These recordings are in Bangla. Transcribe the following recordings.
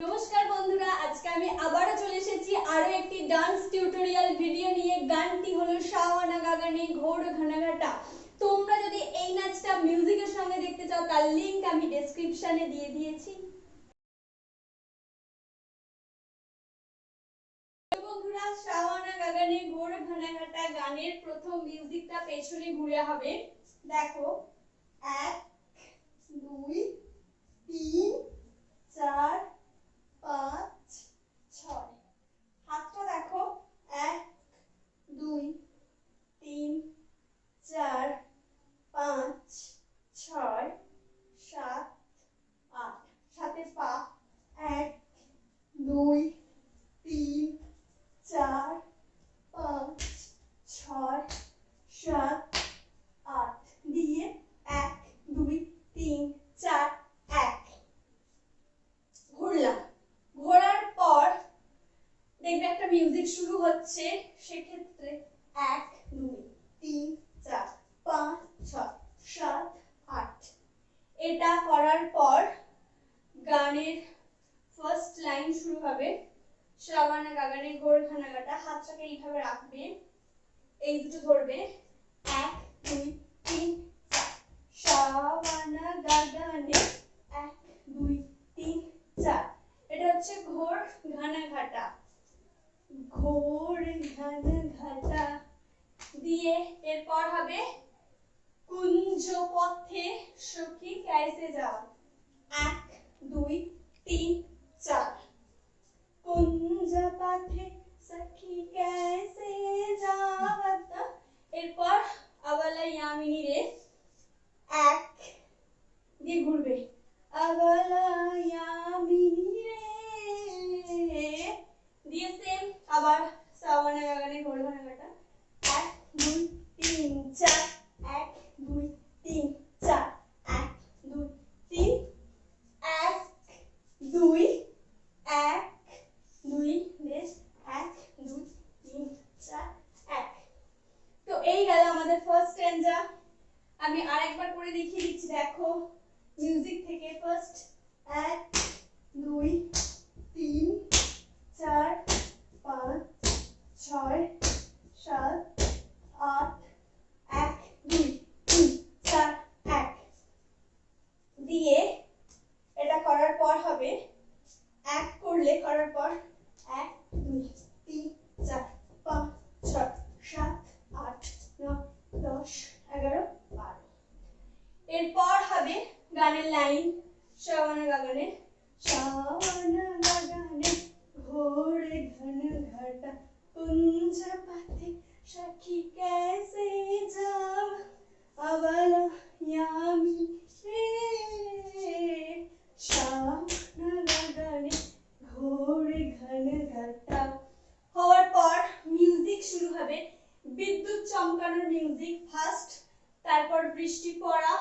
নমস্কার বন্ধুরা, আজকে আমি আবারও চলে এসেছি আরো একটি ডান্স টিউটোরিয়াল ভিডিও নিয়ে। গানটি হলো সাওয়ানা গাগানে ঘোর ঘনাঘাটা। তোমরা যদি এই নাচটা মিউজিকের সঙ্গে দেখতে চাও তার লিংক আমি ডেসক্রিপশনে দিয়ে দিয়েছি। বন্ধুরা, সাওয়ানা গাগানে ঘোর ঘনাঘাটা গানের প্রথম মিউজিকটা পেছনে ঘুরে হবে। দেখো, 1 2 3 4 5 6। হাতটা দেখো, 1 2 3 4 5 6 7 8। সাথে পা, 1 2 3 4 5 6 7 8 দিয়ে 1 2 3 4 1 ঘুরলাম। ঘোরার পর দেখবে একটা মিউজিক শুরু হচ্ছে। সেক্ষেত্রে 1 2 3 4 5 6 7 8। এটা করার পর গানের ফার্স্ট লাইন শুরু হবে, সাওয়ানা গাগানে ঘোর ঘনাঘাটা। হাতটাকে এইভাবে রাখবে, এই দুটো ধরবে, 1 2 3 4। সাওয়ানা গাগানে 1 2 3 4। এটা হচ্ছে ঘোর ঘনাঘাটা। ঘোর ঘনাঘাটা দিয়ে এরপর হবে কুঞ্জ পথে সখী कैसे যাও। 1 2 3 4। কুঞ্জ পথে সখী कैसे যাওয়াতা। এরপর আবালা ইয়ামিনী রে 1 দিয়ে ঘুরবে, আবালা ইয়ামিনী রে দিয়ে সেম আবার সাওয়ানা গাগানে ঘোর ঘনাঘাটা। 1 2 3 4 1 2 3 4 1 2 3 1 2 1 2 বেশ 1 2 3 4 1। তো এই গেল আমাদের ফার্স্ট স্ট্যান্জা। আমি আরেকবার করে দেখিয়ে দিচ্ছি। দেখো, মিউজিক থেকে ফার্স্ট 1 2 3 4 5 6 7 8 1 2 3 4 1 দিয়ে এটা করার পর হবে 1 করলে করার পর 1 2 3 4 5 6 7 8 9 10 11 12। এরপর হবে গানের লাইন, সাওয়ানা গাগানে ঘোর ঘনাঘাটা কুঞ্জ পথে সখী कैसे যাও আবালা ইয়ামিনী রে। সাওয়ানা গাগানে ঘোর ঘনাঘাটা হওয়ার পর মিউজিক শুরু হবে, বিদ্যুৎ চমকানোর মিউজিক ফার্স্ট, তারপর বৃষ্টি পড়া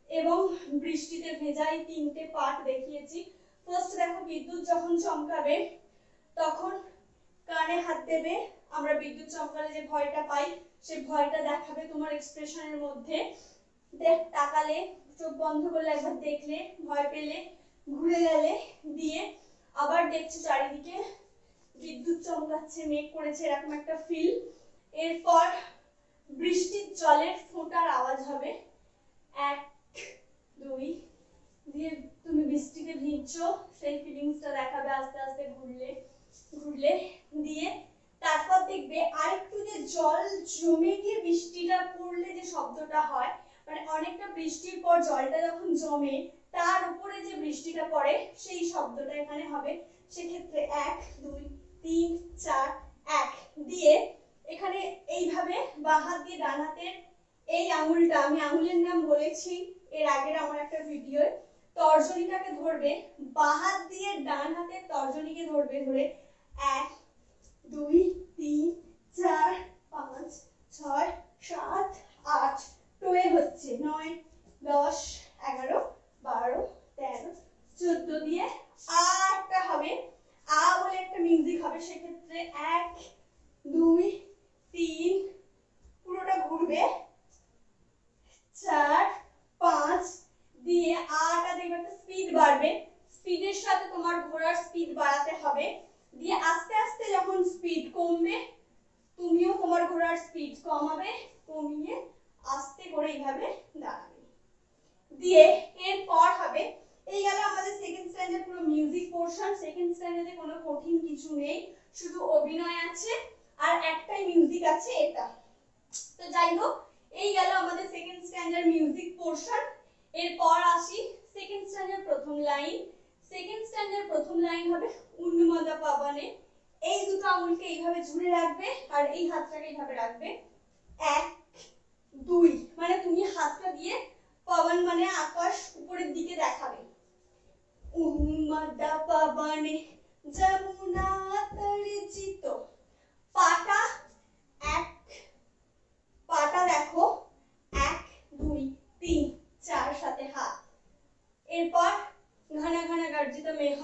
এবং বৃষ্টিতে ভেজা, এই তিনটে পার্ট দেখিয়েছি। ফার্স্ট দেখো, বিদ্যুৎ যখন চমকাবে তখন কানে হাত দেবে। আমরা বিদ্যুৎ চমকালে যে ভয়টা পাই সেই ভয়টা দেখাবে তোমার এক্সপ্রেশনের মধ্যে। তাকালে, চোখ বন্ধ করলে, একবার দেখলে, ভয় পেলে, ঘুরে গেলে, দিয়ে আবার দেখছো চারিদিকে বিদ্যুৎ চমকাচ্ছে, মেঘ করেছে, এরকম একটা ফিল। এরপর বৃষ্টির জলের ফোঁটার আওয়াজ হবে, 1 2 দিয়ে তুমি বৃষ্টিতে ভিজছো, সেই ফিলিংসটা দেখাবে আস্তে আস্তে ঘুরলে ঘুরলে। দিয়ে তারপর দেখবে আরেকটু যে জল জমে গিয়ে বৃষ্টিটা পড়লে যে শব্দটা হয়, মানে অনেকটা বৃষ্টির পর জলটা যখন জমে তার উপরে যে বৃষ্টিটা পড়ে সেই শব্দটা এখানে হবে। সেক্ষেত্রে 1 2 3 4 1 দিয়ে এখানে এইভাবে বাঁ হাত দিয়ে ডান হাতের এই আঙুলটা, আমি আঙুলের নাম বলেছি এর আগের আমার একটা ভিডিও, তর্জনীটাকে ধরবে, বাঁ হাত দিয়ে ডান হাতের তর্জনীকে ধরবে, ধরে 1 2 3 4 5 6 7 8 টোয়ে হচ্ছে 9 10 11 12 13 14 দিয়ে আটটা হবে। আ বলে একটা মিউজিক হবে, সেক্ষেত্রে 1 2 3 পুরোটা ঘুরবে, 4 5 দিয়ে আটা দেখবে একটা স্পিড বাড়বে। স্পিডের সাথে তোমার ঘোরার স্পিড বাড়াতে হবে। দিয়ে আস্তে আস্তে যখন স্পিড কমবে তুমিও তোমার ঘোড়ার স্পিড কমাবে, কমিয়ে আস্তে করে এইভাবে দাঁড়াবে। দিয়ে এরপর হবে, এই গেল আমাদের সেকেন্ড স্ট্যান্ডার্ড পুরো মিউজিক পোরশন। সেকেন্ড স্ট্যান্ডার্ডে কোনো কঠিন কিছু নেই, শুধু অভিনয় আছে আর একটাই মিউজিক আছে এটা। তো যাই হোক, এই গেল আমাদের সেকেন্ড স্ট্যান্ডার্ড মিউজিক পোরশন। এরপর আসি সেকেন্ড স্ট্যান্ডার্ড প্রথম লাইন। সেকেন্ড স্ট্যান্ডার্ড প্রথম লাইন হবে উন্মাদা পাবনে। এই দুটো আঙুলকে এইভাবে ঝুড়ে রাখবে আর এই হাতটাকে এইভাবে রাখবে। 1 2, মানে তুমি হাতটা দিয়ে পাবন মানে আকাশ উপরের দিকে দেখাবে। উন্মাদা পাবনে যমুনা তরে চিত। পাটা 1, পাটা দেখো 1 2 3 4 সাথে হাত। এরপর ঘন ঘন গর্জিত মেঘ,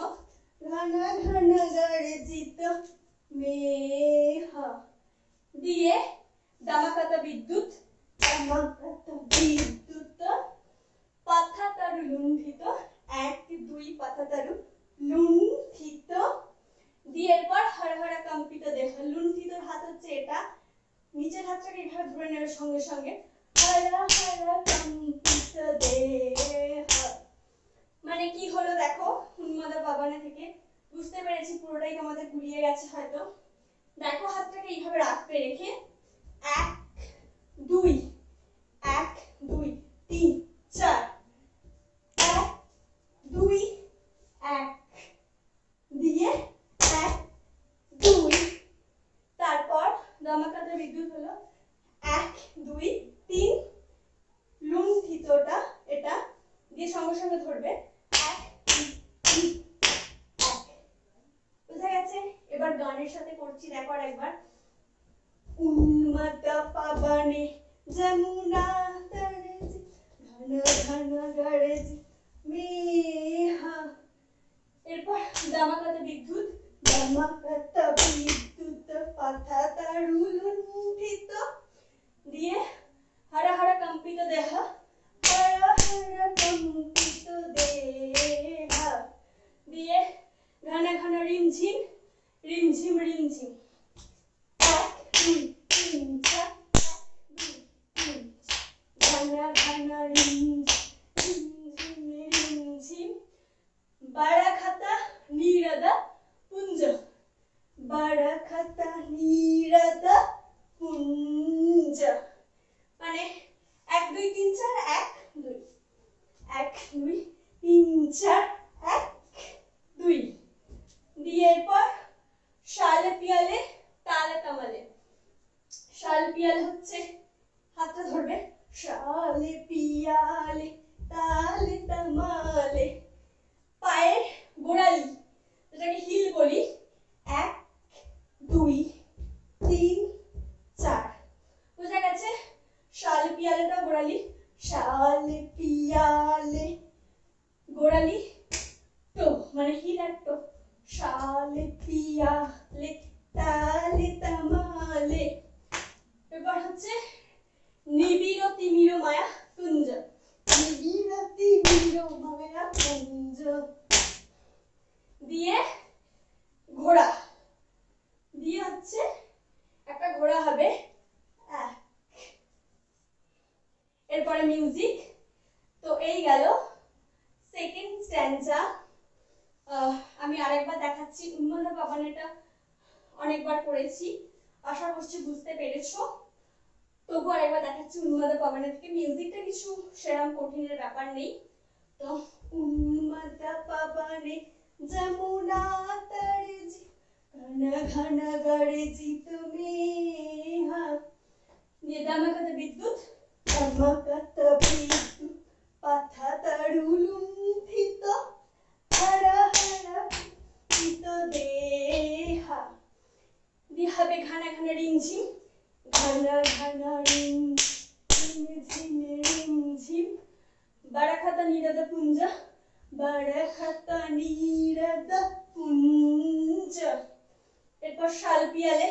ঘন ঘন গর্জিত মেঘ। দিয়ে দামাকাত বিদ্যুৎ, দামাকাত বিদ্যুৎ। পাথাতারু লুণ্ঠিত, 1 2 পাথাতারু লুণ্ঠিত। দিয়ে এরপর হর হর কম্পিত দেহ। লুণ্ঠিতর হাত হচ্ছে এটা, নিচের হাতটাকে এইভাবে ধরে নেবে সঙ্গে সঙ্গে। হর হর কম্পিত দেহ মানে কি হলো দেখো, উন্মাদা পাবনে থেকে বুঝতে পেরেছি পুরোটাই তোমাদের গুলিয়ে গেছে হয়তো। দেখো হাতটাকে এইভাবে রাখবে, রেখে 1 2 1 2 3 4 1 2 1 দিয়ে 1 2। তারপর দামাকাতে বিদ্যুৎ হলো 1 2 3, লুণ্ঠিতটা এটা দিয়ে সঙ্গে সঙ্গে ধরবে 1 2 3 1। বুঝা গেছে? এবার গানের সাথে করছি, দেখো একবার। উন্মাদা পাবনে যমুনা তরে ঘন ঘন গর্জিত মেঘ। এরপর দামাকাত বিদ্যুৎ, দামাকাত বিদ্যুৎ পাথাতারু লুণ্ঠিত। দিয়ে হর হর কম্পিত দেহ, হর হর কম্পিত দেহ। দিয়ে ঘন ঘন রিমঝিম, রিমঝিম রিমঝিম। 1 2 3 4 1 2 3 ঘন ঘন রিমঝিম রিমঝিম রিমঝিম। বারাখাতা নীরদা পুঞ্জ, বারাখাতা নীরদা পুঞ্জ। মানে 1 2 3 4 1 2 1 2 3 4 1 2। দিয়ে এরপর শালে পিয়ালে তালে তামালে। শাল পিয়ালে হচ্ছে হাতটা ধরবে, শালে পিয়ালে তালে তামালে। পায়ের গোড়ালি যেটাকে হিল বলি, 1 2 3 4। বুঝা গেছে? শাল পিয়ালেটা গোড়ালি, শাল পিয়ালে গোড়ালি তো মানে হিল আর তো। শাল পিয়ালে তালে তামালে। এবার হচ্ছে নিবিড় তিমির মায়া কুঞ্জ, নিবিড় তিমির মায়া কুঞ্জ। দিয়ে ঘোড়া, দিয়ে হচ্ছে একটা ঘোড়া হবে। এরপরে মিউজিক। তো এই গেল সেকেন্ড স্ট্যান্জা। আমি আরেকবার দেখাচ্ছি। উন্মাদা পাবনেটা অনেকবার করেছি, আশা করছি বুঝতে পেরেছো। তবু আরেকবার দেখাচ্ছি উন্মাদা পাবনে থেকে। মিউজিকটা কিছু সেরকম কঠিনের ব্যাপার নেই। তো উন্মাদা পাবনে যমুনা তরে ঘন ঘন গর্জিত মেঘ। দিয়ে দামাকাত বিদ্যুৎ, দামাকাত বিদ্যুৎ পাথাতারু লুণ্ঠিত, হর হর কম্পিত দেহ। দিয়ে হবে ঘন ঘন রিমঝিম, ঘন ঘন রিমঝিম রিমঝিম। বারাখাতা নীরদ পুঞ্জ, বারাখাতা নীরদ পুঞ্জ। এরপর শাল পিয়ালে,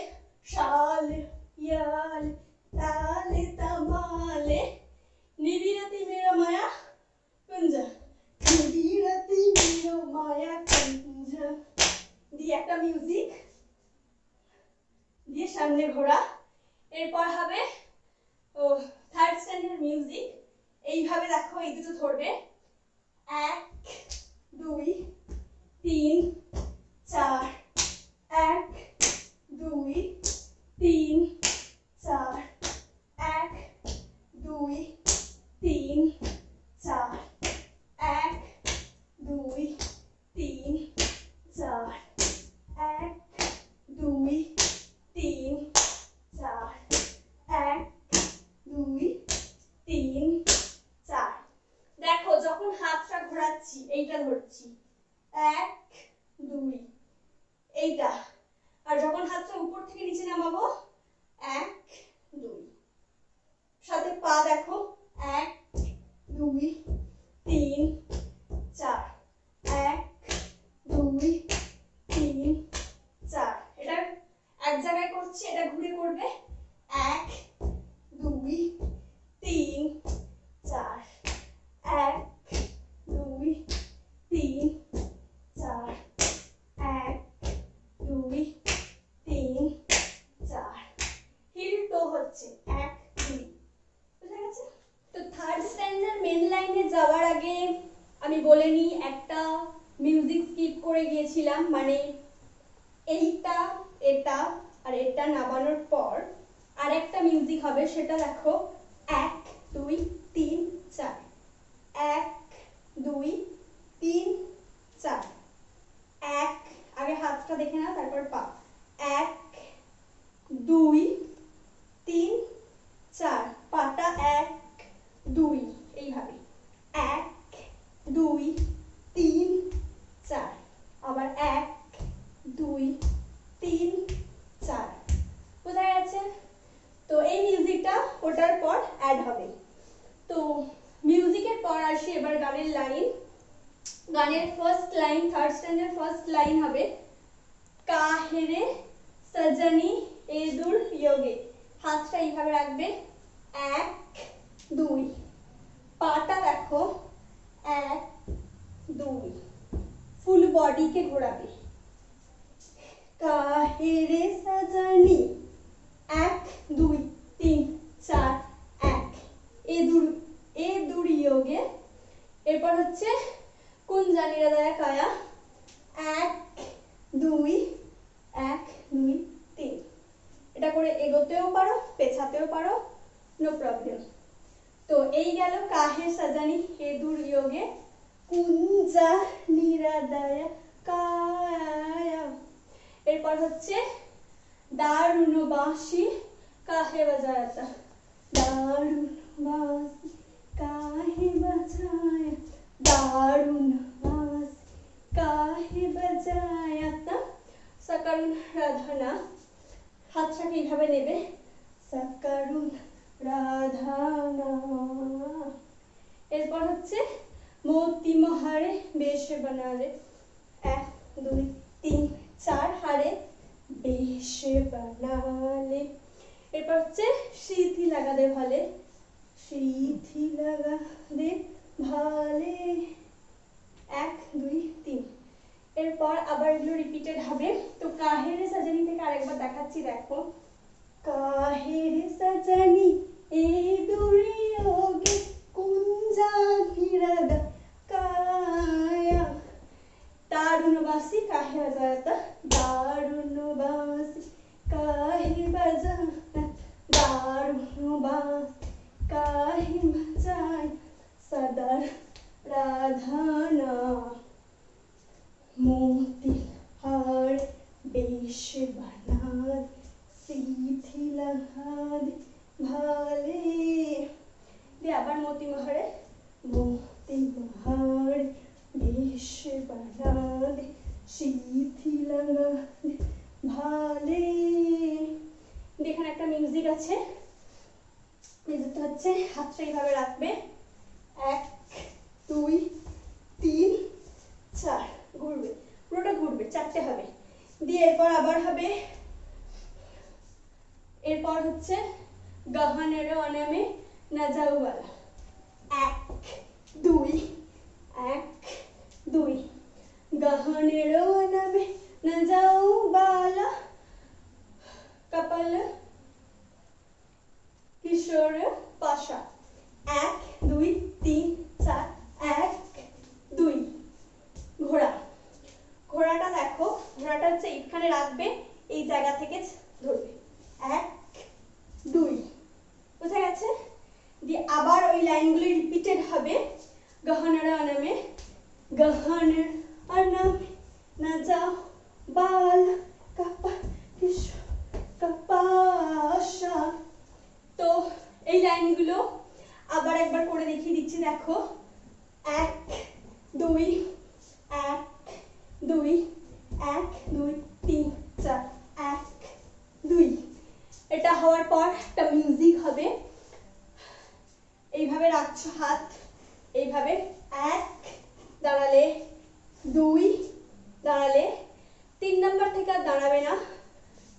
শাল পিয়ালে তালে তামালে। নিবিড় তিমির মায়া কুঞ্জ, নিবিড় তিমির মায়া কুঞ্জ। দিয়ে একটা মিউজিক দিয়ে সামনে ঘোরা। এরপর হবে ও থার্ড স্ট্যান্ডার্ড মিউজিক। এইভাবে দেখো, এই দুটো ধরবে, 1 2 3 4, 1 2 3 4, 1 2 3 4, 1 2 3 4, 1 2 3 4, 1 2 3 4। দেখো যখন হাতটা ঘোরাচ্ছি এইটা ধরছি 1 2, এইটা, আর যখন হাতটা উপর থেকে নিচে নামাবো 1 2। সাথে পা দেখো 1 2 3 4, 1 2 3 4। এটা এক জায়গায় করছি, এটা ঘুরে করবে 1 2 3 4, 1 2 3 4, 1 2 3 4। হিল তো হচ্ছে 1 2। বুঝা গেছে? তো থার্ড স্ট্যান্ডার্ড মেন লাইনে যাওয়ার আগে আমি বলে নিই, একটা মিউজিক স্কিপ করে গিয়েছিলাম, মানে এইটা এটা আর এটা নামানোর পর আর একটা মিউজিক হবে, সেটা দেখো 1 2 3 4, 1 2 3 4, 1, আগে হাতটা দেখে নাও তারপর পা, 1 2 3 4, পাটা 1 2, এইভাবে 1 2 3 4, আবার 1 2 3 4। বোঝা গেছে? তো এই মিউজিকটা ওটার পর অ্যাড হবে। তো মিউজিকের পর আসি এবার গানের লাইন। গানের first line, third standard first line হবে কাহেরে সজনী এ দূর যোগে। হাতটা এইভাবে রাখবে 1 2, পাটা দেখো 1 2, ফুল বডিকে ঘোরাবে কাহেরে সজনী 1 2 3 4, 1 এ দূর যোগে। এরপর হচ্ছে কুঞ্জানি হৃদয় কায়া 1 2 1 2 3। এটা করে এগোতেও পারো, পেছাতেও পারো, নো প্রবলেম। তো এই গেল কাহে সাজানি হে দূর যোগে কুঞ্জানি হৃদয় কায়া। এরপর হচ্ছে দারুণ বাঁশি কাহে বাজায়াতা, দারুণ বাঁশি কাহে বাজায়া, দারুণ বাঁশি কাহে বাজায়াতা সকারুণ রাধানা। হাতটাকে এইভাবে নেবে সকারুণ রাধানা। এরপর হচ্ছে মোতি মহারে বেশ বানালে 1 2 3 4, হারে বেশ বানালে। এরপর হচ্ছে সিথি লাগা দে ভালে, সিথি লাগা দে ভালে 1 2 3। এরপর আবার এগুলো রিপিটেড হবে। তো কাহেরে সাজানি থেকে আরেকবার দেখাচ্ছি, দেখো কাহেরে সাজানি এ দূর যোগে কুঞ্জানি হৃদয় কায়া, দারুণ বাঁশি কাহে বাজায়াতা, দারুণ বাঁশি কাহে বাজায়া, দারুণ বাঁশি কাহে বাজায়া সদর রাধানা। मोती हार बेश बना दे, सीधी लगा दे भाले। दे आबार मोती महारे बेश बना दे, सीधी लगा दे भाले। দেখেন একটা মিউজিক আছে, মিউজিকটা হচ্ছে হাতটা এইভাবে রাখবে 1 2 3 4, ঘুরবে, পুরোটা ঘুরবে, 4টে হবে। দিয়ে এরপর আবার হবে, এরপর হচ্ছে গহনের অনামে নাজাউওয়ালা 1 2 1 2, গহনের অনামে নাজাউ দেখো ঘোড়াটা হচ্ছে এখানে রাখবে, এই জায়গা থেকে ধরবে, 1 2, বুঝা গেছে? দিয়ে আবার ওই লাইনগুলি রিপিটেড হবে, গহনার অনামে, গহনার অনামে না যাও বাল কাপা কিস কাপাশা। তো এই লাইনগুলো আবার একবার করে দেখিয়ে দিচ্ছি, দেখো 1 2 1 2 1 2 3 4 1 2। এটা হওয়ার পর একটা মিউজিক হবে, এইভাবে রাখছো হাত, এইভাবে 1 দাঁড়ালে 2 দাঁড়ালে, 3 নাম্বার থেকে আর দাঁড়াবে না,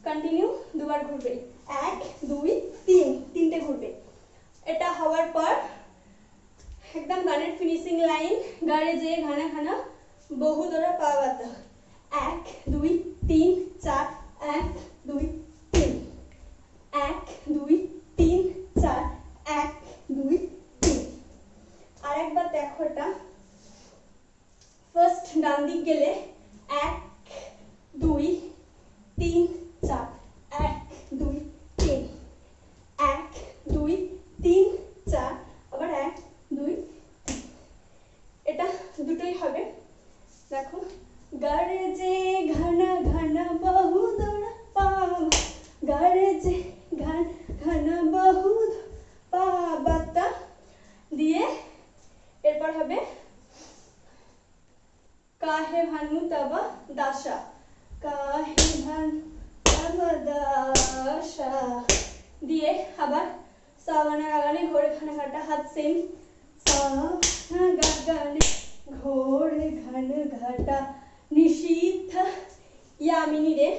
কন্টিনিউ দুবার ঘুরবে, 1 2 3 তিনটে ঘুরবে। এটা হওয়ার পর একদম গানের ফিনিশিং লাইন, গাড়ে যে ঘানা ঘানা বহু দরা পাওয়াতা, 1 2 3 4 1 2 3 1 2 3 4 1 2 3। আরেকবার দেখো, এটা ফার্স্ট ডান দিক গেলে 1 2 3 4 1 2 3 1 2 3 4, আবার 1 2 3। এটা দুটোই হবে, দেখো গাড়ে যে ঘনা ঘনা বহু দৌড়া পাও, গাড়ে যে ঘন ঘনা বহু পাবাতা, দিয়ে এরপর হবে কাহে ভানু তবা দাসা, কাহে ভানু তবা দাসা, দিয়ে আবার সাওয়ানা গাগানে ঘোর ঘানাঘাটা, হাত সেম, সাওয়ানা গাগানে ঘোর ঘানাঘাটা, নিশীথ ইয়ামিনী রে,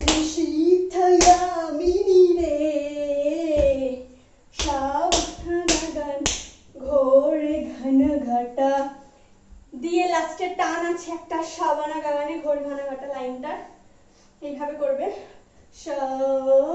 নিশীথ ইয়ামিনী রে, সাওয়ানা গাগানে ঘোর ঘানাঘাটা, দিয়ে লাস্টে টান আছে একটা, সাওয়ানা গাগানে ঘোর ঘানাঘাটা লাইনটা এইভাবে করবে, সাওয়ানা